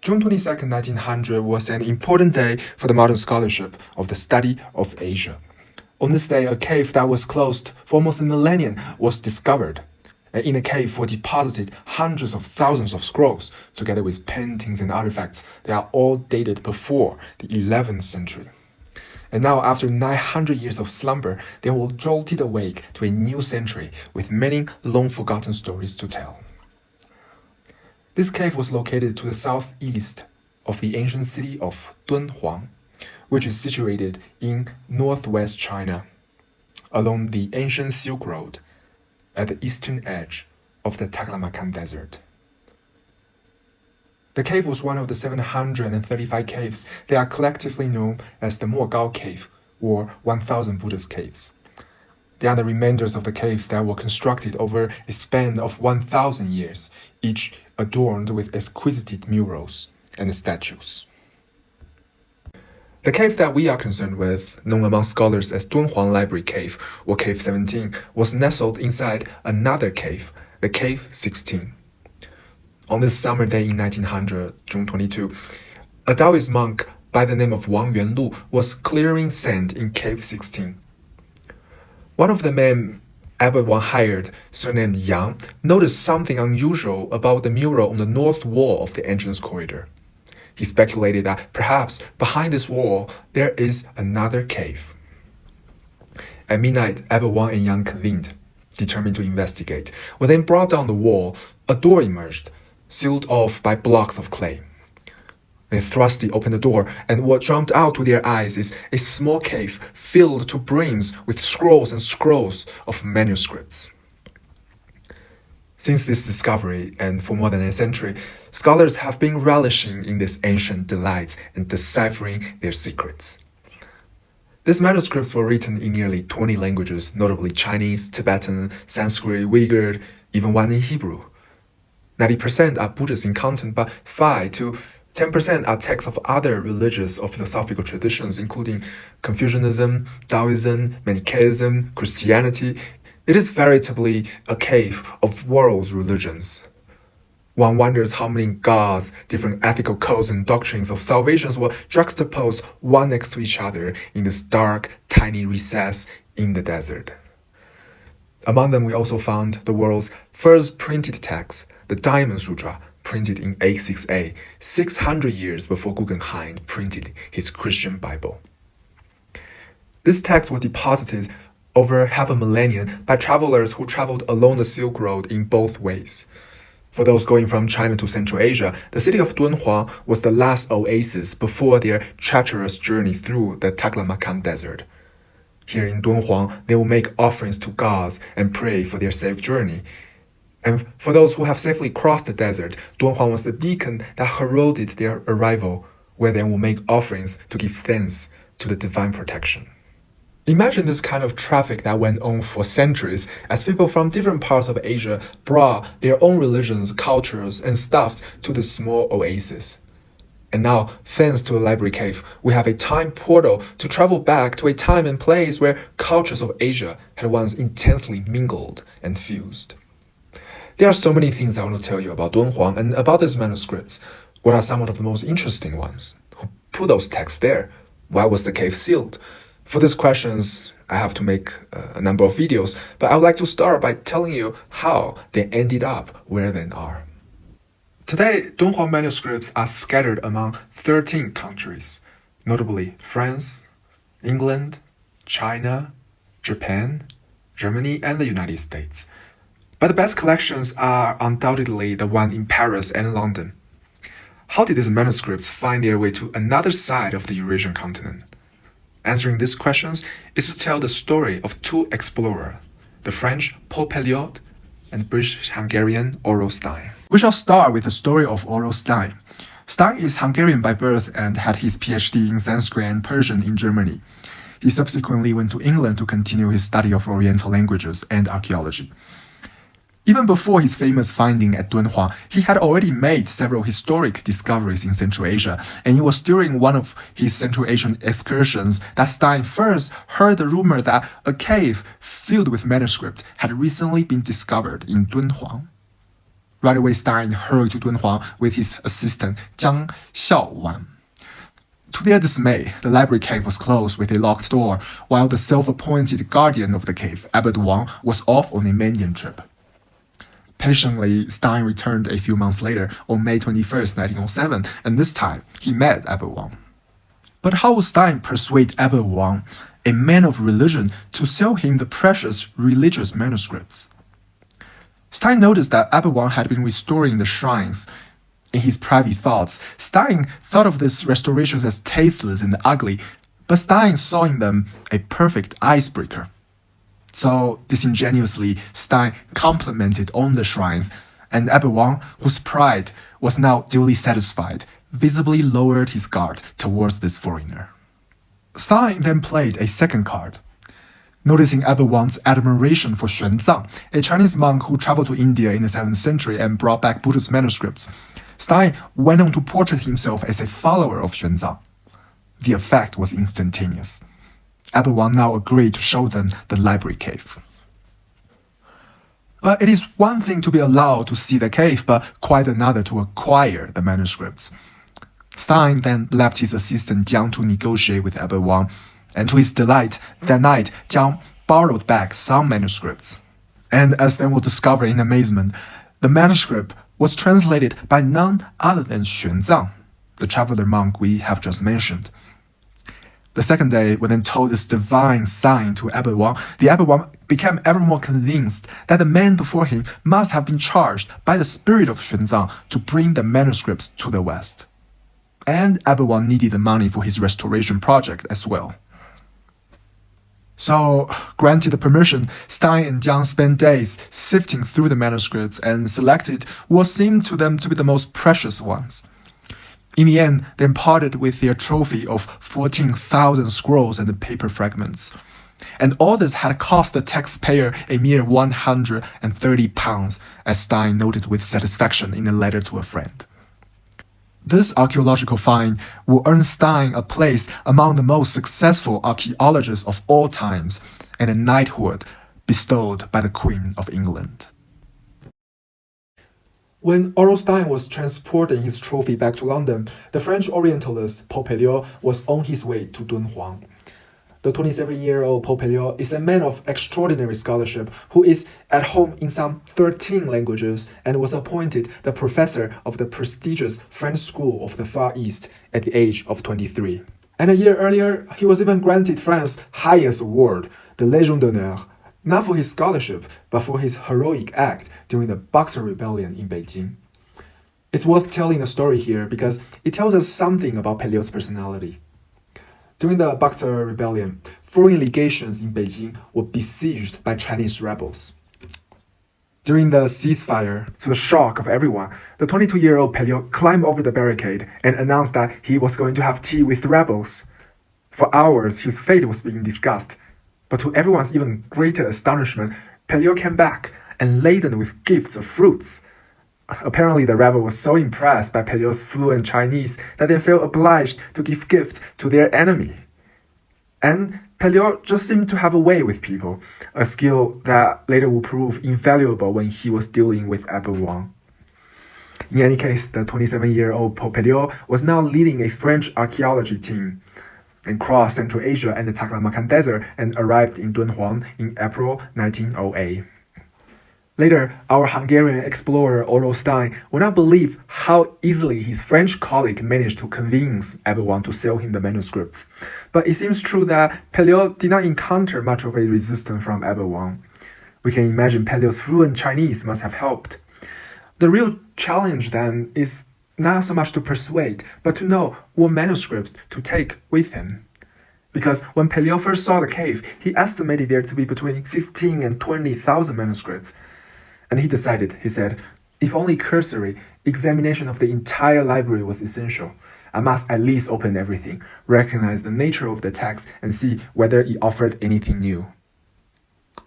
June 22, 1900 was an important day for the modern scholarship of the study of Asia. On this day, a cave that was closed for almost a millennium was discovered. And in the cave were deposited hundreds of thousands of scrolls, together with paintings and artifacts that are all dated before the 11th century. And now, after 900 years of slumber, they were jolted awake to a new century with many long-forgotten stories to tell. This cave was located to the southeast of the ancient city of Dunhuang, which is situated in northwest China, along the ancient Silk Road, at the eastern edge of the Taklamakan Desert. The cave was one of the 735 caves that are collectively known as the Mogao Cave, or 1000 Buddhist caves. They are the remainders of the caves that were constructed over a span of 1000 years, each adorned with exquisite murals and statues. The cave that we are concerned with, known among scholars as Dunhuang Library Cave, or Cave 17, was nestled inside another cave, the Cave 16. On this summer day in 1900, June 22, a Taoist monk by the name of Wang Yuanlu was clearing sand in Cave 16. One of the men Abbot Wang hired, surnamed Yang, noticed something unusual about the mural on the north wall of the entrance corridor. He speculated that perhaps behind this wall there is another cave. At midnight, Abbot Wang and Yang convened, determined to investigate. When they brought down the wall, a door emerged, sealed off by blocks of clay. They thrustily opened the door, and what jumped out to their eyes is a small cave filled to brims with scrolls and scrolls of manuscripts. Since this discovery, and for more than a century, scholars have been relishing in these ancient delights and deciphering their secrets. These manuscripts were written in nearly 20 languages, notably Chinese, Tibetan, Sanskrit, Uyghur, even one in Hebrew. 90% are Buddhist in content, but 5 to 10% are texts of other religious or philosophical traditions, including Confucianism, Taoism, Manichaeism, Christianity. It is veritably a cave of world's religions. One wonders how many gods, different ethical codes and doctrines of salvation were juxtaposed one next to each other in this dark, tiny recess in the desert. Among them, we also found the world's first printed text, the Diamond Sutra, printed in 868, 600 years before Guggenheim printed his Christian Bible. This text was deposited over half a millennium by travelers who traveled along the Silk Road in both ways. For those going from China to Central Asia, the city of Dunhuang was the last oasis before their treacherous journey through the Taklamakan Desert. Here in Dunhuang, they will make offerings to gods and pray for their safe journey. And for those who have safely crossed the desert, Dunhuang was the beacon that heralded their arrival, where they will make offerings to give thanks to the divine protection. Imagine this kind of traffic that went on for centuries as people from different parts of Asia brought their own religions, cultures, and stuffs to this small oasis. And now, thanks to a library cave, we have a time portal to travel back to a time and place where cultures of Asia had once intensely mingled and fused. There are so many things I want to tell you about Dunhuang and about these manuscripts. What are some of the most interesting ones? Who put those texts there? Why was the cave sealed? For these questions, I have to make a number of videos, but I would like to start by telling you how they ended up where they are. Today, Dunhuang manuscripts are scattered among 13 countries, notably France, England, China, Japan, Germany, and the United States. But the best collections are undoubtedly the one in Paris and London. How did these manuscripts find their way to another side of the Eurasian continent? Answering these questions is to tell the story of two explorers, the French Paul Pelliot and British-Hungarian Otto Stein. We shall start with the story of Otto Stein. Stein is Hungarian by birth and had his PhD in Sanskrit and Persian in Germany. He subsequently went to England to continue his study of Oriental languages and archaeology. Even before his famous finding at Dunhuang, he had already made several historic discoveries in Central Asia, and it was during one of his Central Asian excursions that Stein first heard the rumor that a cave filled with manuscripts had recently been discovered in Dunhuang. Right away, Stein hurried to Dunhuang with his assistant Jiang Xiaowan. To their dismay, the library cave was closed with a locked door, while the self-appointed guardian of the cave, Abbot Wang, was off on a Mandian trip. Patiently, Stein returned a few months later, on May 21, 1907, and this time he met Abbot Wang. But how would Stein persuade Abbot Wang, a man of religion, to sell him the precious religious manuscripts? Stein noticed that Abbot Wang had been restoring the shrines. In his private thoughts, Stein thought of these restorations as tasteless and ugly, but Stein saw in them a perfect icebreaker. So, disingenuously, Stein complimented on the shrines, and Abbot Wang, whose pride was now duly satisfied, visibly lowered his guard towards this foreigner. Stein then played a second card. Noticing Abbot Wang's admiration for Xuanzang, a Chinese monk who traveled to India in the 7th century and brought back Buddhist manuscripts, Stein went on to portray himself as a follower of Xuanzang. The effect was instantaneous. Abbot Wang now agreed to show them the library cave. But it is one thing to be allowed to see the cave, but quite another to acquire the manuscripts. Stein then left his assistant Jiang to negotiate with Abbot Wang, and to his delight, that night Jiang borrowed back some manuscripts. And as they will discover in amazement, the manuscript was translated by none other than Xuanzang, the traveler monk we have just mentioned. The second day, when they told this divine sign to Abbot Wang, the Abbot Wang became ever more convinced that the man before him must have been charged by the spirit of Xuanzang to bring the manuscripts to the West. And Abbot Wang needed the money for his restoration project as well. So, granted the permission, Stein and Jiang spent days sifting through the manuscripts and selected what seemed to them to be the most precious ones. In the end, they parted with their trophy of 14,000 scrolls and paper fragments. And all this had cost the taxpayer a mere £130, as Stein noted with satisfaction in a letter to a friend. This archaeological find will earn Stein a place among the most successful archaeologists of all times and a knighthood bestowed by the Queen of England. When Otto Stein was transporting his trophy back to London, the French Orientalist Paul Pelliot was on his way to Dunhuang. The 27-year-old Paul Pelliot is a man of extraordinary scholarship who is at home in some 13 languages and was appointed the professor of the prestigious French School of the Far East at the age of 23. And a year earlier, he was even granted France's highest award, the Légion d'honneur, not for his scholarship, but for his heroic act during the Boxer Rebellion in Beijing. It's worth telling the story here because it tells us something about Pelliot's personality. During the Boxer Rebellion, foreign legations in Beijing were besieged by Chinese rebels. During the ceasefire, to the shock of everyone, the 22-year-old Pelliot climbed over the barricade and announced that he was going to have tea with the rebels. For hours, his fate was being discussed, but to everyone's even greater astonishment, Pelliot came back and laden with gifts of fruits. Apparently, the rebel was so impressed by Pelliot's fluent Chinese that they felt obliged to give gift to their enemy. And Pelliot just seemed to have a way with people, a skill that later would prove invaluable when he was dealing with Abbot Wang. In any case, the 27-year-old Paul Pelliot was now leading a French archaeology team and crossed Central Asia and the Taklamakan Desert and arrived in Dunhuang in April 1908. Later, our Hungarian explorer Otto Stein would not believe how easily his French colleague managed to convince Abbot Wang to sell him the manuscripts. But it seems true that Pelliot did not encounter much of a resistance from Abbot Wang. We can imagine Pelliot's fluent Chinese must have helped. The real challenge then is not so much to persuade, but to know what manuscripts to take with him. Because when Pelliot first saw the cave, he estimated there to be between 15,000 and 20,000 manuscripts. And he decided, he said, if only cursory examination of the entire library was essential, I must at least open everything, recognize the nature of the text, and see whether it offered anything new.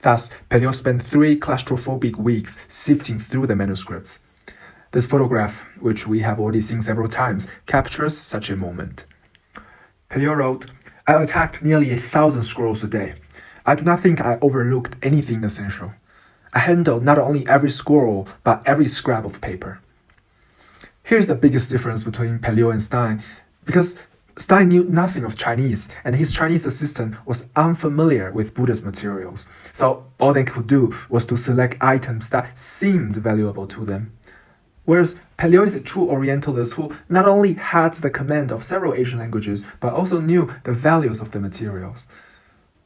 Thus, Pelliot spent 3 claustrophobic weeks sifting through the manuscripts. This photograph, which we have already seen several times, captures such a moment. Pelliot wrote, I attacked nearly 1,000 scrolls a day. I do not think I overlooked anything essential. handled not only every scroll, but every scrap of paper. Here's the biggest difference between Pelliot and Stein, because Stein knew nothing of Chinese, and his Chinese assistant was unfamiliar with Buddhist materials, so all they could do was to select items that seemed valuable to them. Whereas Pelliot is a true Orientalist who not only had the command of several Asian languages, but also knew the values of the materials.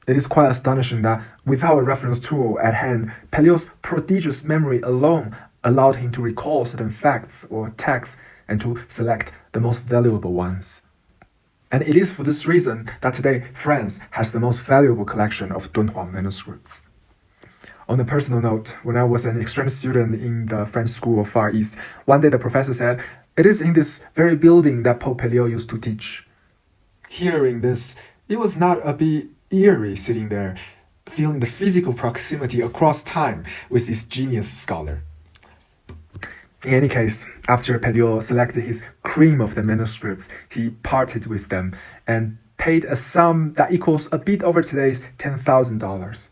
It is quite astonishing that without a reference tool at hand, Pelliot's prodigious memory alone allowed him to recall certain facts or texts and to select the most valuable ones. And it is for this reason that today France has the most valuable collection of Dunhuang manuscripts. On a personal note, when I was an exchange student in the French School of Far East, one day the professor said, "It is in this very building that Paul Pelliot used to teach." Hearing this, it was not a bit eerie sitting there, feeling the physical proximity across time with this genius scholar. In any case, after Pelliot selected his cream of the manuscripts, he parted with them and paid a sum that equals a bit over today's $10,000.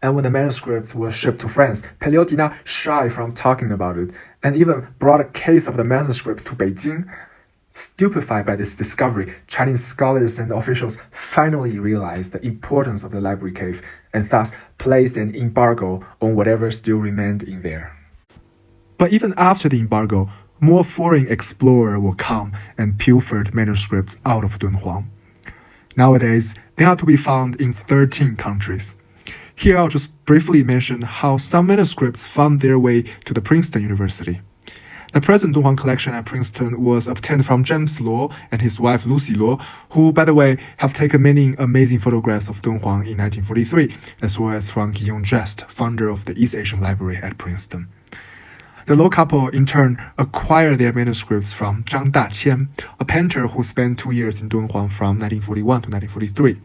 And when the manuscripts were shipped to France, Pelliot did not shy from talking about it, and even brought a case of the manuscripts to Beijing. Stupefied by this discovery, Chinese scholars and officials finally realized the importance of the library cave, and thus placed an embargo on whatever still remained in there. But even after the embargo, more foreign explorers will come and pilfered manuscripts out of Dunhuang. Nowadays, they are to be found in 13 countries. Here I'll just briefly mention how some manuscripts found their way to the Princeton University. The present Dunhuang collection at Princeton was obtained from James Luo and his wife Lucy Luo, who, by the way, have taken many amazing photographs of Dunhuang in 1943, as well as from Guillaume Geste, founder of the East Asian Library at Princeton. The Luo couple, in turn, acquired their manuscripts from Zhang Daqian, a painter who spent 2 years in Dunhuang from 1941 to 1943.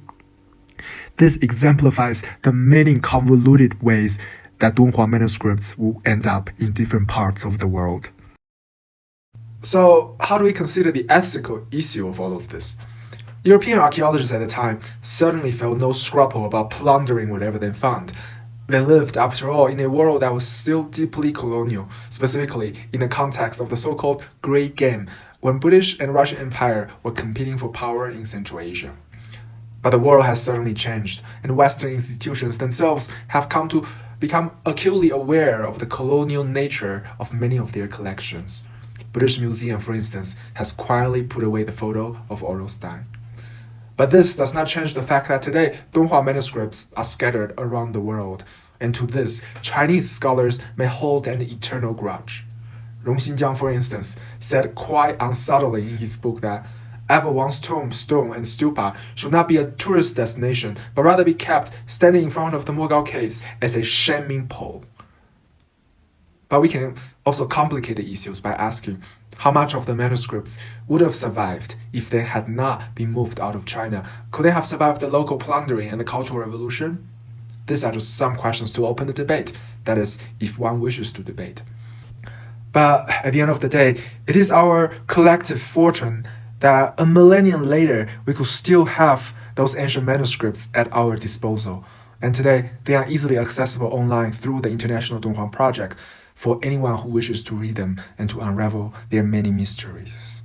This exemplifies the many convoluted ways that Dunhuang manuscripts will end up in different parts of the world. So, how do we consider the ethical issue of all of this? European archaeologists at the time certainly felt no scruple about plundering whatever they found. They lived, after all, in a world that was still deeply colonial, specifically in the context of the so-called Great Game, when British and Russian Empire were competing for power in Central Asia. But the world has certainly changed, and Western institutions themselves have come to become acutely aware of the colonial nature of many of their collections. British Museum, for instance, has quietly put away the photo of Oral Stein. But this does not change the fact that today Dunhuang manuscripts are scattered around the world, and to this, Chinese scholars may hold an eternal grudge. Rong Xinjiang, for instance, said quite unsubtly in his book that Abba Wang's tomb, stone, and stupa should not be a tourist destination, but rather be kept standing in front of the Mogao caves as a shaming pole. But we can also complicate the issues by asking how much of the manuscripts would have survived if they had not been moved out of China. Could they have survived the local plundering and the Cultural Revolution? These are just some questions to open the debate, that is, if one wishes to debate. But at the end of the day, it is our collective fortune that a millennium later we could still have those ancient manuscripts at our disposal. And today, they are easily accessible online through the International Dunhuang Project for anyone who wishes to read them and to unravel their many mysteries.